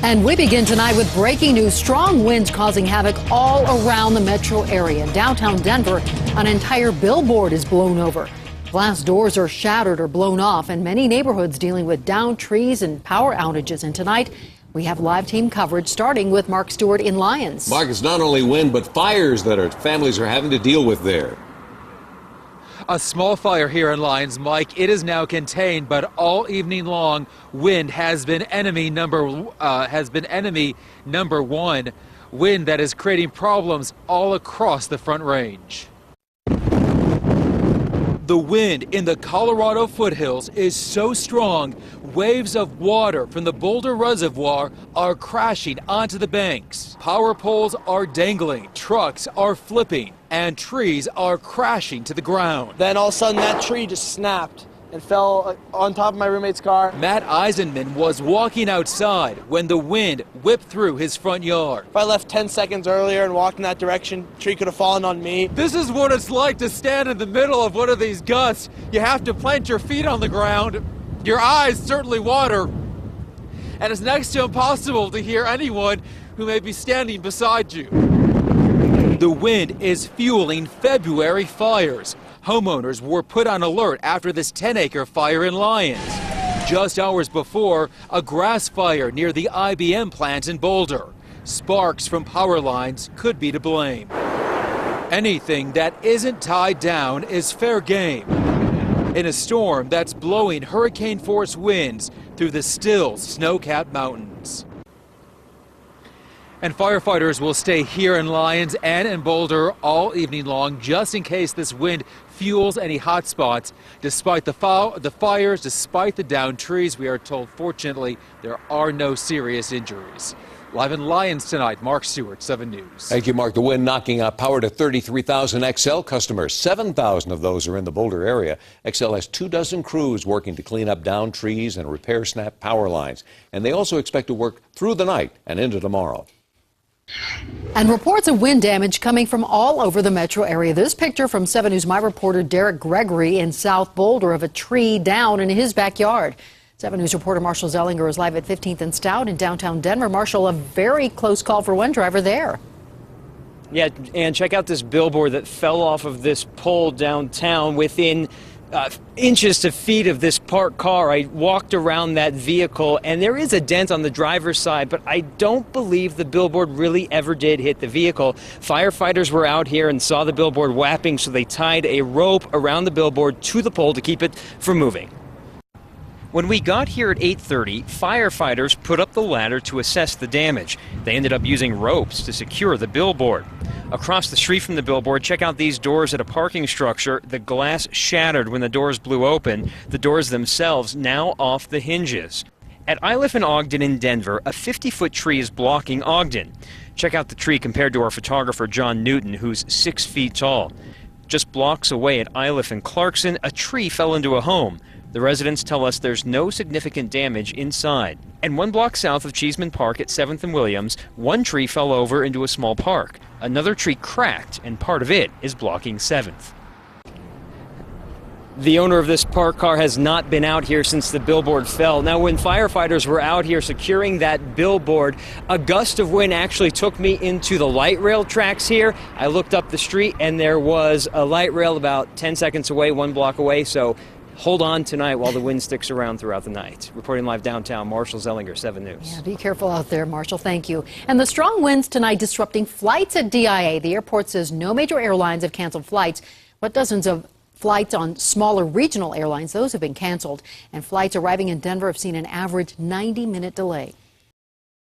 And we begin tonight with breaking news. Strong winds causing havoc all around the metro area. In downtown Denver, an entire billboard is blown over. Glass doors are shattered or blown off, and many neighborhoods dealing with downed trees and power outages. And tonight, we have live team coverage starting with Mark Stewart in Lyons. Mark, it's not only wind, but fires that families are having to deal with there. A small fire here in Lyons, Mike. It is now contained, but all evening long, wind has been enemy number one. Wind that is creating problems all across the Front Range. The wind in the Colorado foothills is so strong, waves of water from the Boulder Reservoir are crashing onto the banks. Power poles are dangling, trucks are flipping, and trees are crashing to the ground. Then all of a sudden that tree just snapped and fell on top of my roommate's car. Matt Eisenman was walking outside when the wind whipped through his front yard. If I left 10 seconds earlier and walked in that direction, the tree could have fallen on me. This is what it's like to stand in the middle of one of these gusts. You have to plant your feet on the ground. Your eyes certainly water. And it's next to impossible to hear anyone who may be standing beside you. The wind is fueling February fires. Homeowners were put on alert after this 10-acre fire in Lyons. Just hours before, a grass fire near the IBM plant in Boulder. Sparks from power lines could be to blame. Anything that isn't tied down is fair game in a storm that's blowing hurricane-force winds through the still snow-capped mountains. And firefighters will stay here in Lyons and in Boulder all evening long, just in case this wind fuels any hot spots. Despite the fires, despite the downed trees, we are told, fortunately, there are no serious injuries. Live in Lyons tonight, Mark Stewart, 7 News. Thank you, Mark. The wind knocking out power to 33,000 XL customers. 7,000 of those are in the Boulder area. XL has 24 crews working to clean up downed trees and repair snapped power lines. And they also expect to work through the night and into tomorrow. And reports of wind damage coming from all over the metro area. This picture from 7 News' my reporter Derek Gregory in South Boulder of a tree down in his backyard. 7 News reporter Marshall Zellinger is live at 15th and Stout in downtown Denver. Marshall, a very close call for one driver there. Yeah, and check out this billboard that fell off of this pole downtown within inches to feet of this parked car. I walked around that vehicle, and there is a dent on the driver's side, but I don't believe the billboard really ever did hit the vehicle. Firefighters were out here and saw the billboard whapping, so they tied a rope around the billboard to the pole to keep it from moving. When we got here at 8:30, firefighters put up the ladder to assess the damage. They ended up using ropes to secure the billboard. Across the street from the billboard, check out these doors at a parking structure. The glass shattered when the doors blew open. The doors themselves now off the hinges. At Iliff and Ogden in Denver, a 50-foot tree is blocking Ogden. Check out the tree compared to our photographer John Newton, who's 6 feet tall. Just blocks away at Iliff and Clarkson, a tree fell into a home. The residents tell us there's no significant damage inside. And 1 block south of Cheeseman Park at 7th and Williams, one tree fell over into a small park. Another tree cracked, and part of it is blocking 7th. The owner of this parked car has not been out here since the billboard fell. Now, when firefighters were out here securing that billboard, a gust of wind actually took me into the light rail tracks here. I looked up the street, and there was a light rail about 10 seconds away, 1 block away, so hold on tonight while the wind sticks around throughout the night. Reporting live downtown, Marshall Zellinger, 7 News. Yeah, be careful out there, Marshall. Thank you. And the strong winds tonight disrupting flights at DIA. The airport says no major airlines have canceled flights, but dozens of flights on smaller regional airlines, those have been canceled. And flights arriving in Denver have seen an average 90-minute delay.